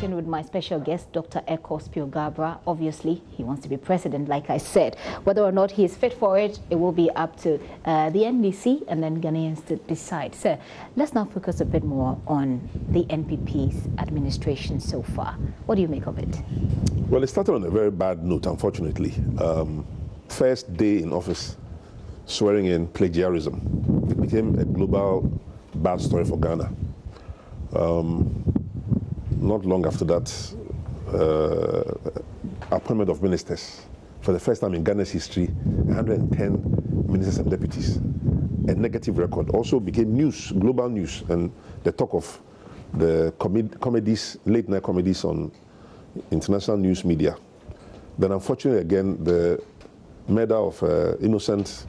conversation with my special guest, Dr.Spio-Garbrah. Obviously, he wants to be president, like I said. Whether or not he is fit for it, it will be up to the NDC and then Ghanaians to decide. So let's now focus a bit more on the NPP's administration so far. What do you make of it? Well, it started on a very bad note, unfortunately. First day in office, swearing in plagiarism. It became a global bad story for Ghana. Not long after that, appointment of ministers. For the first time in Ghana's history, 110 ministers and deputies. A negative record. Also became news, global news, and the talk of the comedies, late night comedies on international news media. Then unfortunately again, the murder of innocent,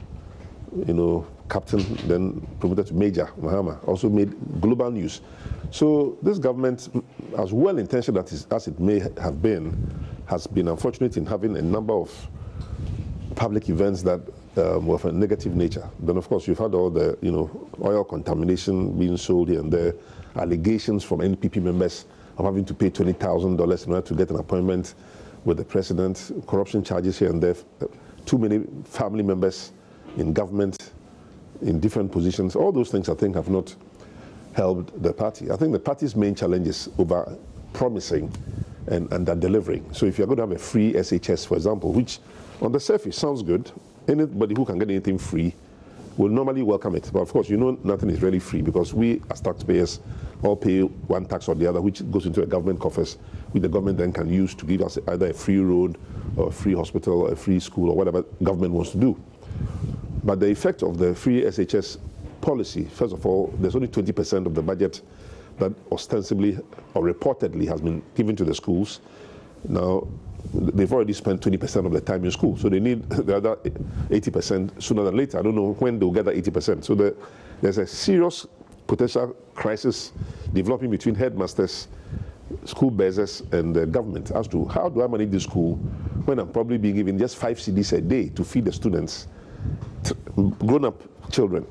captain, then promoted to Major Mahama, also made global news. So this government, as well-intentioned as it may have been, has been unfortunate in having a number of public events that were of a negative nature. Then of course you've had all the, oil contamination being sold here and there, allegations from NPP members of having to pay $20,000 in order to get an appointment with the president, corruption charges here and there, too many family members in government, in different positions. All those things, I think, have not helped the party. I think the party's main challenge is over promising and under delivering. So if you're going to have a free SHS, for example, which on the surface sounds good, anybody who can get anything free will normally welcome it. But of course, nothing is really free, because we as taxpayers all pay one tax or the other, which goes into a government coffers, which the government then can use to give us either a free road or a free hospital or a free school or whatever government wants to do. But the effect of the free SHS policy, first of all, there's only 20% of the budget that ostensibly or reportedly has been given to the schools. Now, they've already spent 20% of the time in school, so they need the other 80% sooner than later. I don't know when they'll get that 80%. So there's a serious potential crisis developing between headmasters, school bearers, and the government as to how do I manage the school when I'm probably being given just 5 cedis a day to feed the students, grown-up children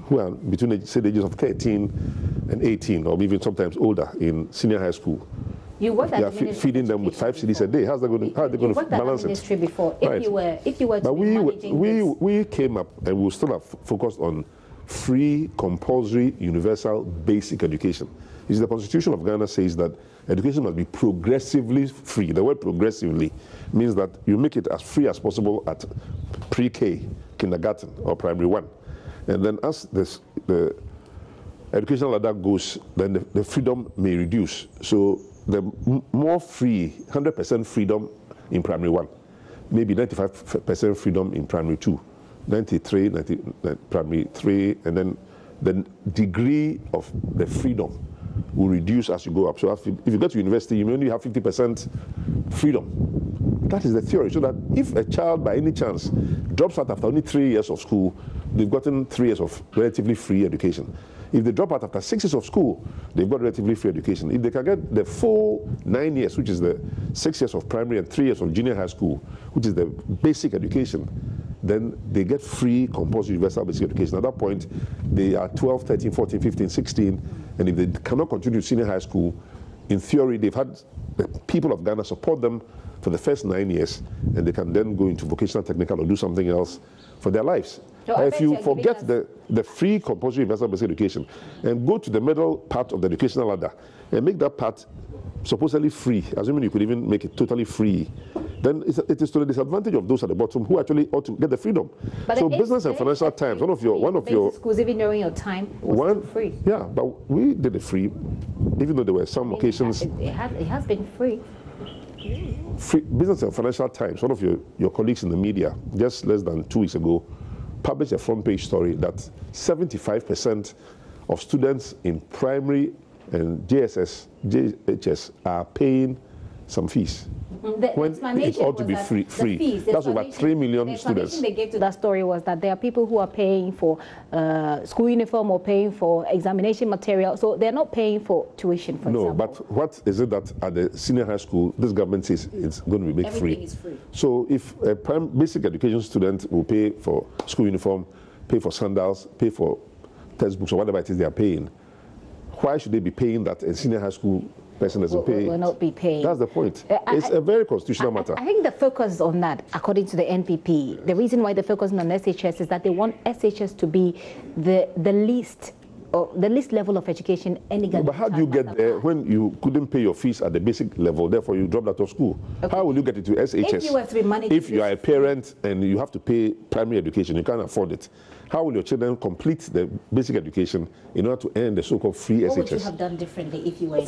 who are between, say, the ages of 13 and 18, or even sometimes older in senior high school. You worked at the feeding them with 5 cedis a day. How are they going to balance it? Before. Right. If you were to be managing this. We came up and we still have focused on free, compulsory, universal, basic education. The Constitution of Ghana says that education must be progressively free. The word progressively means that you make it as free as possible at pre-K, kindergarten, or primary 1. And then as the educational ladder goes, then the freedom may reduce. So the more free, 100% freedom in primary 1, maybe 95% freedom in primary 2, 93, primary 3, and then the degree of the freedom will reduce as you go up. So if you go to university, you may only have 50% freedom. That is the theory. So that if a child by any chance drops out after only 3 years of school, they've gotten 3 years of relatively free education. If they drop out after 6 years of school, they've got relatively free education. If they can get the full 9 years, which is the 6 years of primary and 3 years of junior high school, which is the basic education, then they get free compulsory universal basic education. At that point, they are 12, 13, 14, 15, 16, and if they cannot continue senior high school, in theory, they've had the people of Ghana support them for the first 9 years, and they can then go into vocational technical or do something else for their lives. So if you forget the free compulsory universal basic education and go to the middle part of the educational ladder and make that part supposedly free, assuming you could even make it totally free, then it is to the disadvantage of those at the bottom who actually ought to get the freedom. But so Business and Financial Times, one of your schools, even during your time, was free. Yeah, but we did it free, even though there were some occasions. It has been free. Business and Financial Times, one of your colleagues in the media, just less than 2 weeks ago, published a front page story that 75% of students in primary and JHS are paying some fees. When it ought to be free. That's over 3 million students. The explanation they gave to that story was that there are people who are paying for school uniform or paying for examination material, so they're not paying for tuition, for example. No, but what is it that at the senior high school, this government says it's going to be made free? Everything is free. So if a basic education student will pay for school uniform, pay for sandals, pay for textbooks or whatever it is they are paying, why should they be paying that in senior high school person doesn't pay, will not be paid. That's the point. It's a very constitutional matter. I think the focus on that, according to the NPP, the reason why they're focusing on SHS is that they want SHS to be the least level of education any Ghanaian. But how do you get there when you couldn't pay your fees at the basic level, therefore you dropped out of school? Okay. How will you get into SHS? If you were to be managed, if you are a parent and you have to pay primary education, you can't afford it. How will your children complete the basic education in order to earn the so-called free SHS? What would you have done differently if you were?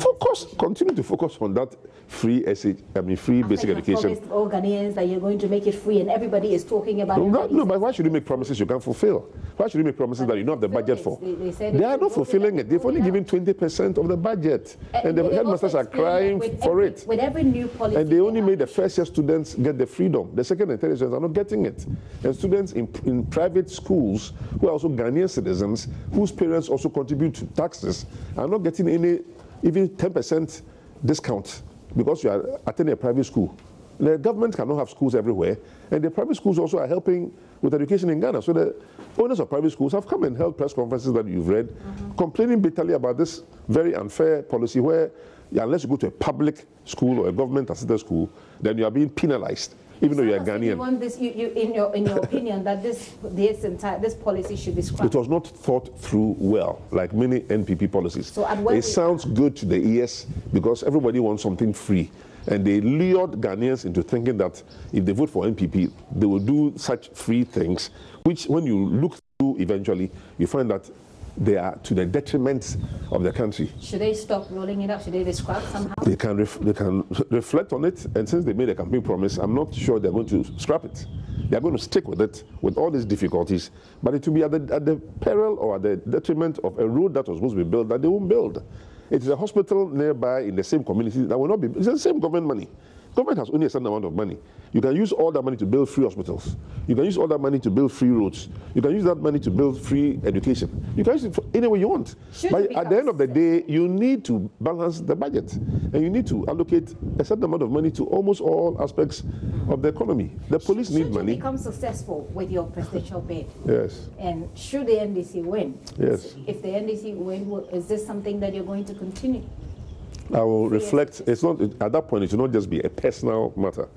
Continue to focus on that free basic education. Promised all Ghanaians that you're going to make it free, and everybody is talking about it. No, but why should you make promises you can't fulfill? Why should you make promises that you don't have the budget for? They are not fulfilling it. They've only given 20% of the budget, and the headmasters are crying for it. With every new policy, and they only made the first-year students get the freedom. The second and third year students are not getting it. And students in private schools who are also Ghanaian citizens, whose parents also contribute to taxes, are not getting any, even 10% discount because you are attending a private school. The government cannot have schools everywhere, and the private schools also are helping with education in Ghana. So the owners of private schools have come and held press conferences that you've read, complaining bitterly about this very unfair policy where unless you go to a public school or a government-assisted school, then you are being penalized, even though you are Ghanaian. You want this, in your opinion, that this policy should be scrapped? It was not thought through well, like many NPP policies. So it sounds good to the ears because everybody wants something free. And they lured Ghanaians into thinking that if they vote for NPP, they will do such free things, which when you look through eventually, you find that they are to the detriment of the country. Should they stop rolling it up? Should they be scrapped somehow? They can reflect on it, and since they made a campaign promise, I'm not sure they're going to scrap it. They're going to stick with it with all these difficulties, but it will be at the peril or at the detriment of a road that was supposed to be built that they won't build. It is a hospital nearby in the same community that will not be. It's the same government money. Government has only a certain amount of money. You can use all that money to build free hospitals. You can use all that money to build free roads. You can use that money to build free education. You can use it for any way you want. But at the end of the day, you need to balance the budget. And you need to allocate a certain amount of money to almost all aspects of the economy. The police need money. Should you become successful with your presidential bid? Yes. And should the NDC win? Yes. If the NDC win, is this something that you're going to continue? I will reflect. It's not at that point. It will not just be a personal matter.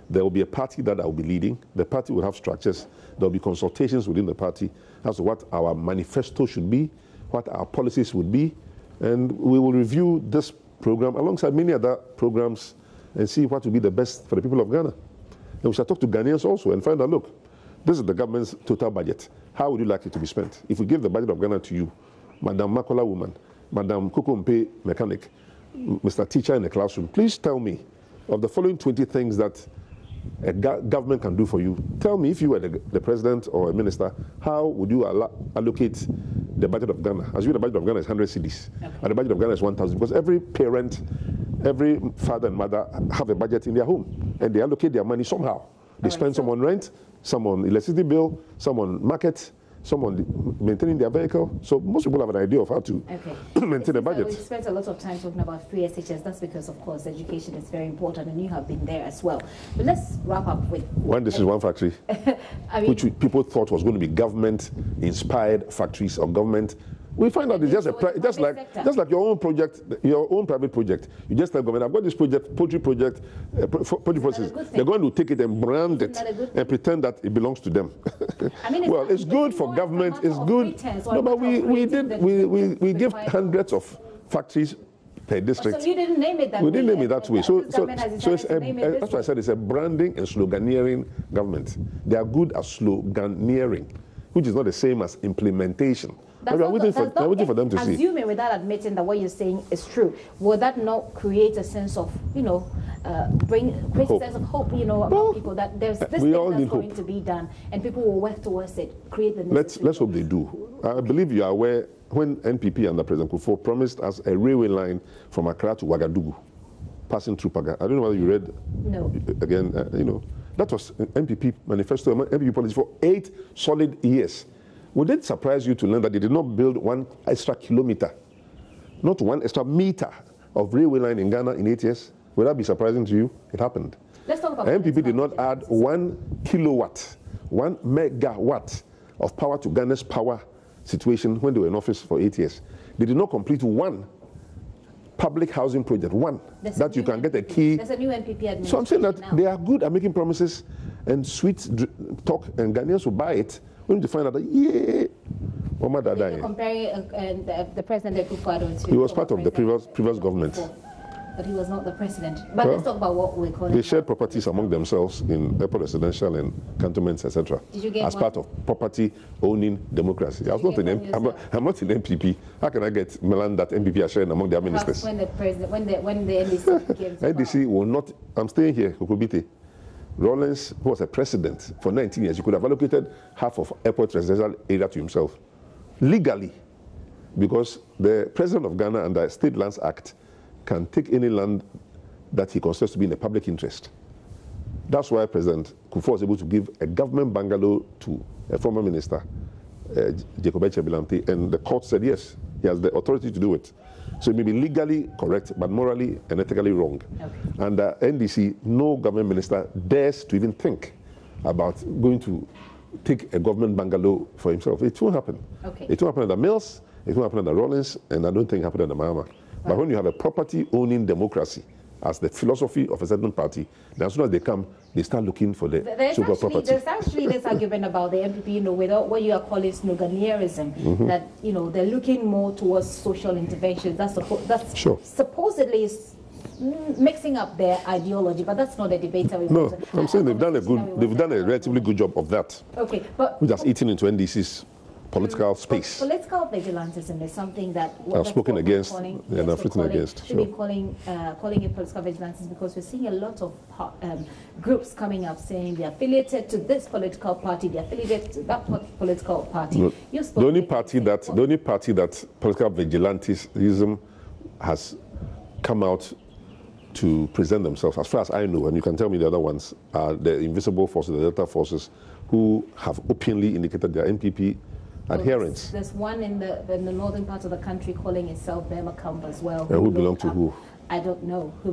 There will be a party that I will be leading. The party will have structures. There will be consultations within the party as to what our manifesto should be, what our policies would be, and we will review this program alongside many other programs and see what will be the best for the people of Ghana. And we shall talk to Ghanaians also and find out, look, this is the government's total budget. How would you like it to be spent? If we give the budget of Ghana to you, Madam Makola woman, Madam Kokompe mechanic, Mr. Teacher in the classroom, please tell me of the following 20 things that a government can do for you. Tell me, if you were the president or a minister, how would you allocate the budget of Ghana? As you know, the budget of Ghana is 100 cedis, and the budget of Ghana is 1,000, because every parent, every father and mother have a budget in their home, and they allocate their money somehow. They spend some on rent, some on electricity bill, some on market, someone maintaining their vehicle. So most people have an idea of how to maintain a budget. We spent a lot of time talking about free SHS. That's because, of course, education is very important, and you have been there as well. But let's wrap up with... When this is one factory, which people thought was going to be government-inspired factories or government. We find out it's just like your own project, your own private project. You just tell government, I've got this project, poultry project, poultry process. They're going to take it and brand it and pretend that it belongs to them. I mean, well, it's good for government. It's good. No, but we give hundreds of factories per district. So you didn't name it that way. We didn't name it that way. So that's why I said it's a branding and sloganeering government. They are good at sloganeering, which is not the same as implementation. We're waiting for them to see. Assuming, without admitting that what you're saying is true, would that not create a sense of, create a sense of hope, about people, that there's this thing that's going to be done and people will work towards it, create the necessary... Let's hope they do. I believe you are aware when NPP under President Kufuor promised us a railway line from Accra to Ouagadougou, passing through Paga. I don't know whether you read. No. Again, that was NPP manifesto, NPP policy for 8 solid years. Would it surprise you to learn that they did not build 1 extra kilometer, not 1 extra meter of railway line in Ghana in 8 years? Would that be surprising to you? It happened. Let's talk about NPP did not add 1 kilowatt, 1 megawatt of power to Ghana's power situation when they were in office for 8 years. They did not complete 1 public housing project, one, that you can get a key. There's a new NPP administration. So I'm saying that now. they are good at making promises and sweet talk, and Ghanaians will buy it. We need to find out that, yeah, You're comparing the president to he was part of the previous government. But he was not the president. But let's talk about what we're calling. They shared properties among themselves in airport residential and cantonments, etc. As part of property owning democracy. I'm not in NPP. How can I get Milan that NPP are sharing among their ministers? When the NDC came to NDC will not. I'm staying here, Kokobite. Rawlings, who was a president for 19 years, he could have allocated half of airport residential area to himself legally, because the president of Ghana under State Lands Act can take any land that he considers to be in the public interest. That's why President Kufuor was able to give a government bungalow to a former minister, Jacob Echebilante, and the court said yes, he has the authority to do it. So it may be legally correct, but morally and ethically wrong. Okay. Under NDC, no government minister dares to even think about going to take a government bungalow for himself. It won't happen. Okay. It won't happen under Mills, it won't happen under Rawlings, and I don't think it happened under Mahama. But when you have a property-owning democracy as the philosophy of a certain party, then as soon as they come, they start looking for the super property. There's actually this argument about the MPP, with what you are calling sloganeerism, that they're looking more towards social interventions. That's supposedly is mixing up their ideology, but that's not the debate that we want to. No, I'm saying they've done a relatively good job of that. Okay, but which has eaten into NDC's political space. Political vigilantism is something that I've spoken against and I've written against. Should be calling it political vigilantism, because we're seeing a lot of groups coming up saying they're affiliated to this political party, they're affiliated to that political party. No, the only party that political vigilantism has come out to present themselves, as far as I know, and you can tell me the other ones, are the invisible forces, the Delta forces, who have openly indicated their NPP adherents. There's one in the northern part of the country calling itself Burma Camp as well. Who belong to who? I don't know. They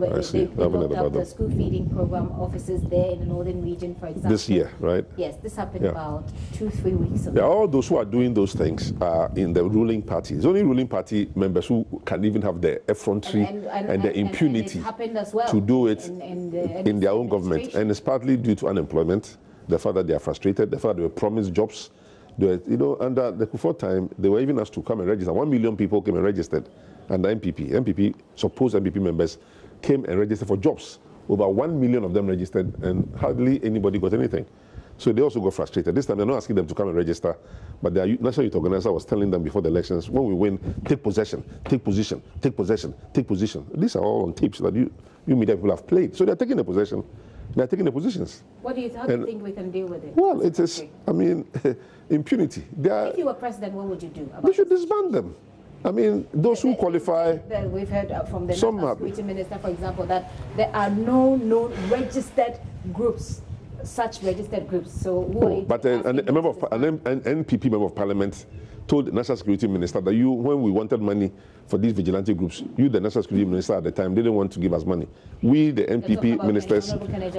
locked up the school feeding program offices there in the northern region, for example. This year, right? Yes, this happened about 2-3 weeks ago. Yeah, all those who are doing those things are in the ruling party. It's only ruling party members who can even have the effrontery and the impunity to do it in their own government. And it's partly due to unemployment, the fact that they are frustrated, the fact that they were promised jobs. Under the Kufuor time, they were even asked to come and register. 1 million people came and registered under MPP. Supposed MPP members came and registered for jobs. Over 1 million of them registered, and hardly anybody got anything. So they also got frustrated. This time, they're not asking them to come and register, but their national youth organizer was telling them before the elections, when we win, take possession, take position, take possession, take position. These are all on tapes that you media people have played. So they're taking the possession. They're taking the positions. How do you think we can deal with it? Well, it is, impunity. If you were president, what would you do about They should disband them. Those who qualify... We've heard from the National Security Minister, for example, that there are no registered groups, such registered groups. So but an NPP member of parliament told the National Security Minister that when we wanted money for these vigilante groups, the National Security Minister at the time, didn't want to give us money. We, the NPP ministers,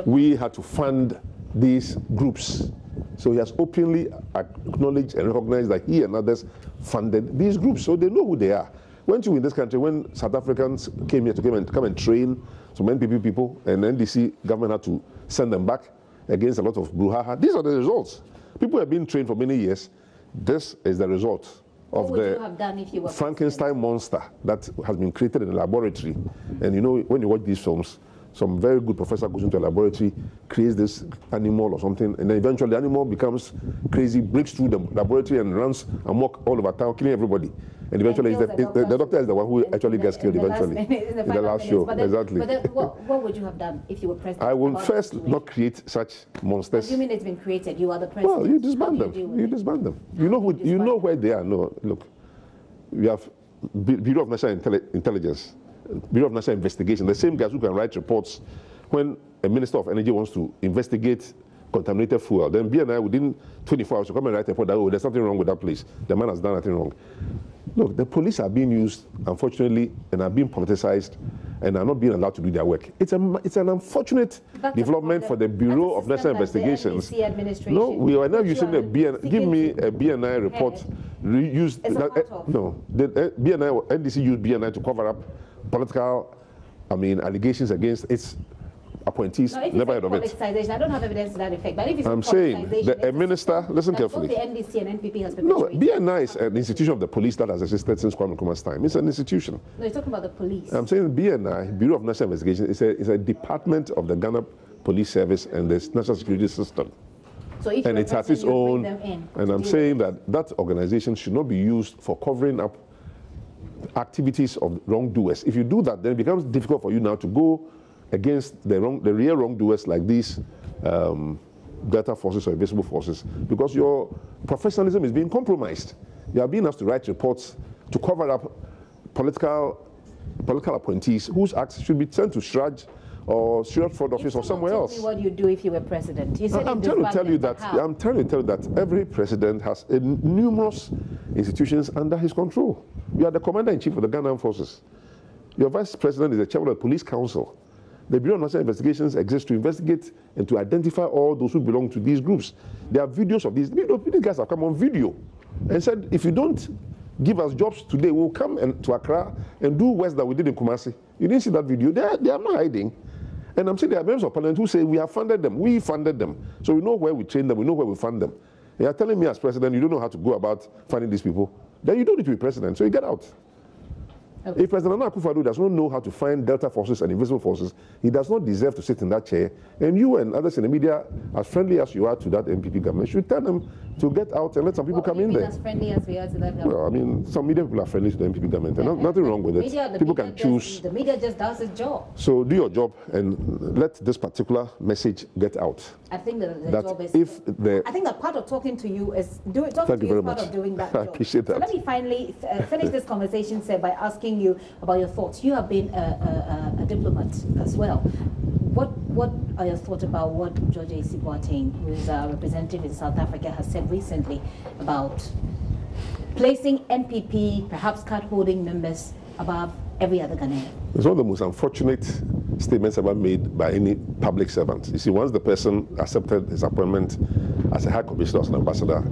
we had to fund these groups. So he has openly acknowledged and recognized that he and others funded these groups. So they know who they are. Weren't you in this country when South Africans came here to come and train some NPP people, and NDC government had to send them back against a lot of brouhaha? These are the results. People have been trained for many years. This is the result of the Frankenstein monster that has been created in a laboratory. And when you watch these films, some very good professor goes into a laboratory, creates this animal or something, and then eventually the animal becomes crazy, breaks through the laboratory and runs amok all over town, killing everybody. And eventually the doctor is the one who actually gets killed eventually. In the last show, exactly. But then what would you have done if you were president? I would first not create such monsters. You mean it's been created? You are the president. Well, you disband them. You disband them. You know where they are. No, look, we have Bureau of National Intelligence, Bureau of National Investigation, the same guys who can write reports when a Minister of Energy wants to investigate contaminated fuel. Then BNI, within 24 hours, to come and write a report that, there's something wrong with that place. The man has done nothing wrong. Look, the police are being used, unfortunately, and are being politicized, and are not being allowed to do their work. It's an unfortunate development for the Bureau of National Investigations. No, we are now using the BNI. Give me a BNI report. The BNI, NDC used BNI to cover up political, allegations against its appointees. No, if never heard of it. I don't have evidence to that effect. But if it's I'm saying that a minister, listen carefully. Both the NDC and NPP has No, perpetuated. BNI is an institution of the police that has existed since Kwame Nkrumah's time. It's an institution. No, you're talking about the police. I'm saying BNI, Bureau of National Investigation, is a department of the Ghana Police Service and the National Security System. So if and it has its own. And I'm saying that organization should not be used for covering up activities of wrongdoers. If you do that, then it becomes difficult for you now to go against the real wrongdoers like these Delta forces or invisible forces, because your professionalism is being compromised. You are being asked to write reports to cover up political appointees whose acts should be sent to Shraj or Stuart Ford office or somewhere else. Me what you do if you were president? You said I'm trying to tell you that. I'm trying to tell you that every president has numerous institutions under his control. You are the commander-in-chief of the Ghana Armed Forces. Your vice president is the chairman of the Police Council. The Bureau of National Investigations exists to investigate and to identify all those who belong to these groups. There are videos of these. These guys have come on video and said, if you don't give us jobs today, we'll come to Accra and do worse than we did in Kumasi. You didn't see that video? They are not hiding. And I'm saying there are members of parliament who say we have funded them. We funded them. So we know where we train them. We know where we fund them. They are telling me as president, you don't know how to go about funding these people. Then you don't need to be president. So you get out. Okay. If President Nana Akufo-Addo does not know how to find Delta forces and invisible forces, he does not deserve to sit in that chair. And you and others in the media, as friendly as you are to that NPP government, should tell them to get out and let some people come in there. As friendly as we are to that government? Well, some media people are friendly to the NPP government. And nothing wrong with it. People can choose. The media just does its job. So do your job and let this particular message get out. I think the job is. I think that part of talking to you is part of doing that job. I appreciate that. So let me finally finish this conversation, sir, by asking you about your thoughts. You have been a diplomat as well. What are your thoughts about what George A.C. Boateng, who is a representative in South Africa, has said recently about placing NPP, perhaps card-holding members, above every other Ghanaian? It's one of the most unfortunate statements ever made by any public servant. You see, once the person accepted his appointment as a High Commissioner, as an ambassador,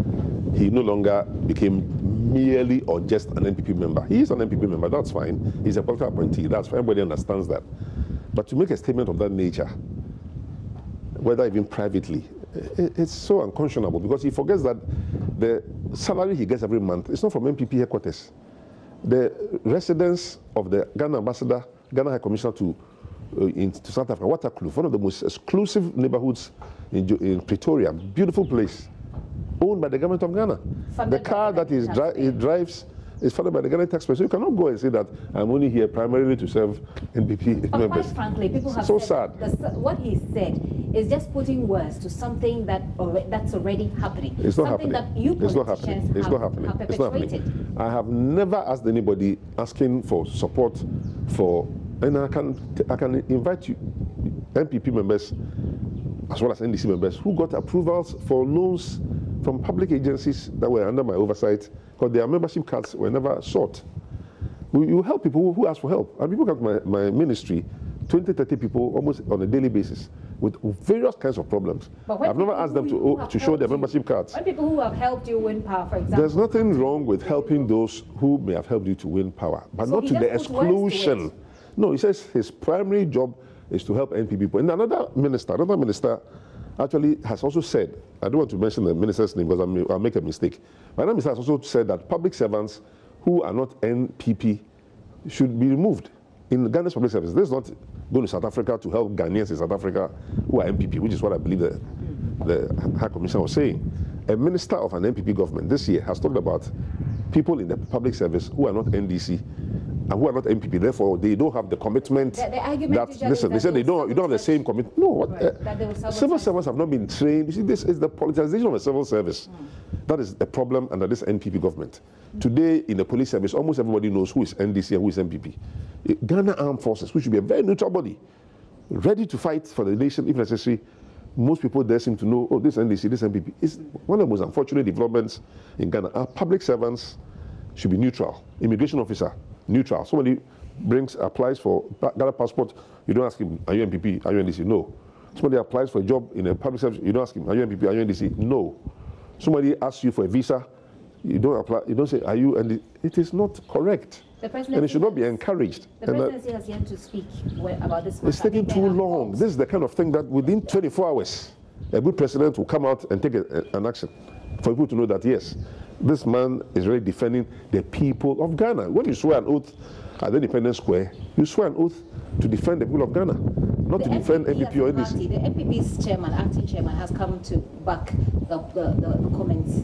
he no longer became merely or just an NPP member. He is an NPP member, that's fine. He's a political appointee, that's fine, everybody understands that. But to make a statement of that nature, whether even privately, it's so unconscionable, because he forgets that the salary he gets every month is not from NPP headquarters. The residence of the Ghana ambassador, Ghana High Commissioner to South Africa, Waterkloof, one of the most exclusive neighborhoods in Pretoria, beautiful place, owned by the government of Ghana. The car that he drives is funded by the Ghana taxpayer. So you cannot go and say that I'm only here primarily to serve NPP members. Quite frankly, people have so said sad. What he said is just putting words to something that's already happening. It's not something happening. That you it's not happening. It's not happening. It's not happening. I have never asked anybody asking for support for, and I can invite you, NPP members as well as NDC members who got approvals for loans from public agencies that were under my oversight, because their membership cards were never sought. You help people who ask for help. And people come to my ministry, 20, 30 people almost on a daily basis with various kinds of problems. I've never asked them to show their membership cards. When people who have helped you win power, for example. There's nothing wrong with helping those who may have helped you to win power, but not to the exclusion. No, he says his primary job is to help NPP people. And another minister actually has also said, I don't want to mention the minister's name because I'll make a mistake. But another minister has also said that public servants who are not NPP should be removed in Ghana's public service. This is not going to South Africa to help Ghanaians in South Africa who are NPP, which is what I believe the High Commissioner was saying. A minister of an NPP government this year has talked about people in the public service who are not NDC and who are not NPP, therefore they don't have the commitment. The argument listen, they said you don't have the same commitment. No, civil servants have not been trained. You see, this is the politicization of the civil service. That is a problem under this NPP government. Today, in the police service, almost everybody knows who is NDC and who is NPP. Ghana Armed Forces, which should be a very neutral body, ready to fight for the nation if necessary. Most people there seem to know, oh, this NDC, this NPP. It's one of the most unfortunate developments in Ghana. Our public servants should be neutral. Immigration officer, neutral. Somebody applies for Ghana passport, you don't ask him, are you NPP, are you NDC? No. Somebody applies for a job in a public service, you don't ask him, are you NPP, are you NDC? No. Somebody asks you for a visa, you don't apply, you don't say, are you NDC? It is not correct. and it should not be encouraged. The presidency has yet to speak about this matter. It's taking too long. This is the kind of thing that within 24 hours, a good president will come out and take an action for people to know that, yes, this man is really defending the people of Ghana. When you swear an oath at the Independence Square, you swear an oath to defend the people of Ghana, not to defend MPP or NDC. The MPP's chairman, acting chairman, has come to back the comments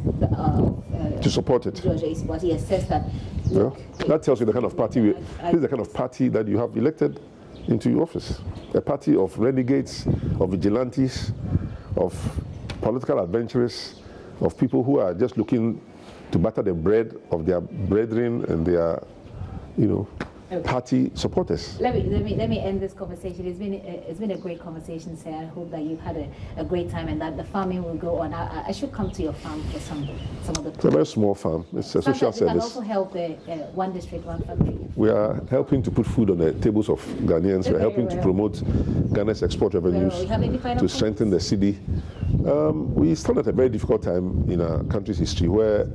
to support it. But he has said that. Look, that tells you the kind of party. This is the kind of party that you have elected into your office. A party of renegades, of vigilantes, of political adventurers, of people who are just looking to butter the bread of their brethren and their, party supporters. Let me end this conversation. It's been a great conversation, sir. I hope that you've had a great time and that the farming will go on. I should come to your farm for some of the. It's a very small farm. It's a social service. You can also help the one district, one factory. We are helping to put food on the tables of Ghanaians. We're helping to promote Ghana's export revenues, to strengthen the city. We stand at a very difficult time in our country's history where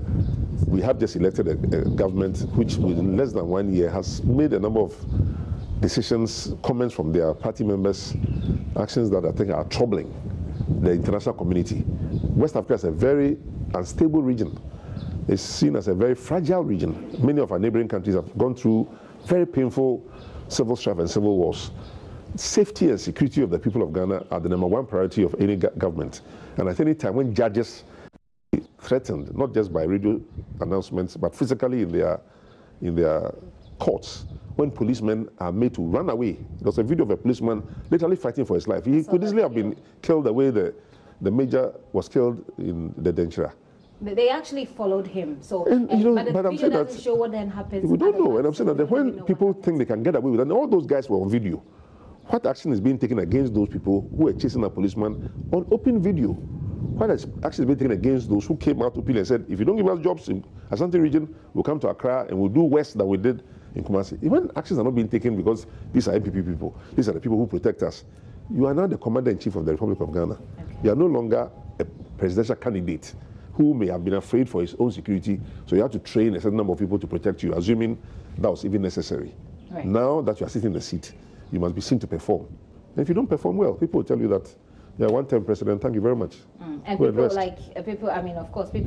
we have just elected a government which within less than 1 year has made a number of decisions, comments from their party members, actions that I think are troubling the international community. West Africa is a very unstable region. It's seen as a very fragile region. Many of our neighboring countries have gone through very painful civil strife and civil wars. Safety and security of the people of Ghana are the #1 priority of any government. And at any time when judges threatened, not just by radio announcements, but physically in their courts, when policemen are made to run away. There was a video of a policeman literally fighting for his life. He could easily have been killed the way the major was killed in the Denchira. They actually followed him. So, but I'm saying that show what then happens. We don't know, and I'm saying that when people think they can get away with it, and all those guys were on video, what action is being taken against those people who were chasing a policeman on open video? What action is being taken against those who came out openly and said, if you don't give us jobs in Ashanti region, we'll come to Accra and we'll do worse than we did in Kumasi? Even actions are not being taken because these are MPP people, these are the people who protect us. You are now the commander-in-chief of the Republic of Ghana. Okay. You are no longer a presidential candidate who may have been afraid for his own security, so you have to train a certain number of people to protect you, assuming that was even necessary. Right. Now that you are sitting in the seat, you must be seen to perform. And if you don't perform well, people will tell you that you're a one-term president, thank you very much. And people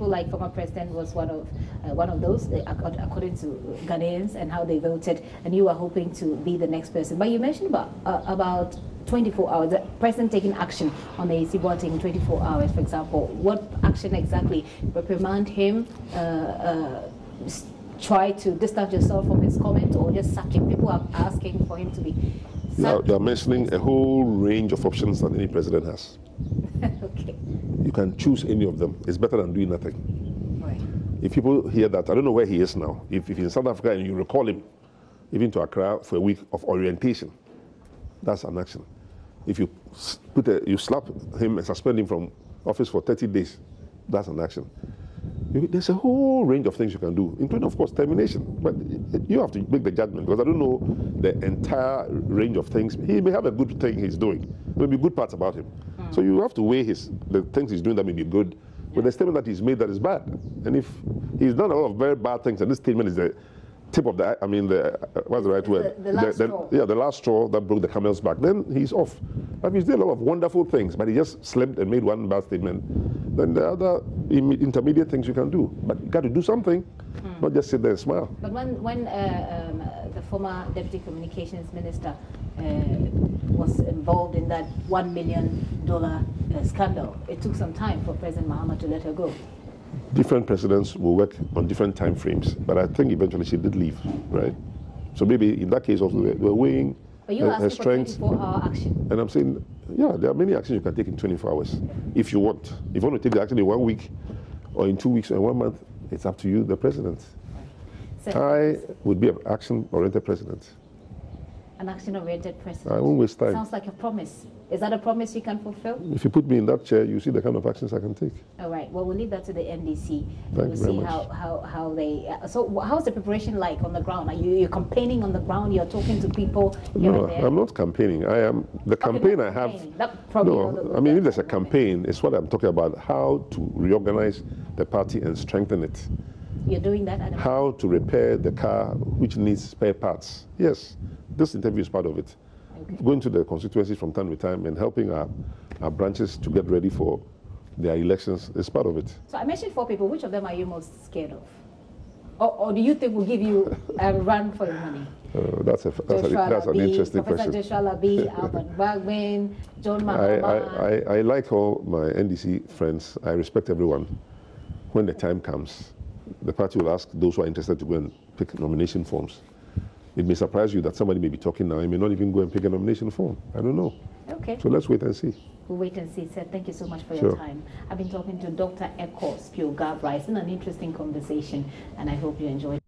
like former president was one of those, according to Ghanaians and how they voted, and you are hoping to be the next person. But you mentioned about 24 hours, the president taking action on the AC voting in 24 hours, for example. What action exactly? Reprimand him, try to distance yourself from his comment, or just sack him? People are asking for him to be sacked. You're mentioning a whole range of options that any president has. Okay. You can choose any of them. It's better than doing nothing. Right. If people hear that, I don't know where he is now. If he's in South Africa and you recall him, even to Accra for a week of orientation, that's an action. If you you slap him and suspend him from office for 30 days, that's an action. There's a whole range of things you can do, including, of course, termination. But you have to make the judgment, because I don't know the entire range of things. He may have a good thing he's doing. There may be good parts about him. So you have to weigh the things he's doing that may be good with the statement that he's made that is bad. And if he's done a lot of very bad things, and this statement is the tip of the, what's the right word? The last straw. Yeah, the last straw that broke the camel's back. Then he's off. But he's done a lot of wonderful things, but he just slipped and made one bad statement. Then the other intermediate things you can do. But you got to do something, not just sit there and smile. But when the former Deputy Communications Minister was involved in that $1 million scandal, it took some time for President Mahama to let her go. Different presidents will work on different time frames, but I think eventually she did leave, right? So maybe in that case also we're weighing her strengths. But you're asking for 24-hour action. And I'm saying, yeah, there are many actions you can take in 24 hours if you want. If you want to take the action in 1 week or in 2 weeks or in 1 month, it's up to you, the president. I would be an action-oriented president. An action-oriented president? I won't waste time. Sounds like a promise. Is that a promise you can fulfill? If you put me in that chair, you see the kind of actions I can take. All right. Well, we'll leave that to the NDC. Thank you very much. How they... so how's the preparation like on the ground? Are you're campaigning on the ground? You're talking to people here No, and there? I'm not campaigning. I am... The campaign I have... No, I mean, if there's a campaign, it's what I'm talking about, how to reorganize the party and strengthen it. You're doing that at the moment? How to repair the car which needs spare parts. Yes, this interview is part of it. Okay. Going to the constituencies from time to time and helping our branches to get ready for their elections is part of it. So I mentioned 4 people. Which of them are you most scared of? Or do you think will give you a run for your money? That's an interesting Professor question. Joshua Labi, Albert Bagwin, John Mahama. I like all my NDC friends. I respect everyone. When the time comes, the party will ask those who are interested to go and pick nomination forms. It may surprise you that somebody may be talking now. He may not even go and pick a nomination form. I don't know. Okay. So let's wait and see. We'll wait and see. Sir, thank you so much for your time. I've been talking to Dr. Spio-Garbrah. It's been an interesting conversation, and I hope you enjoyed it.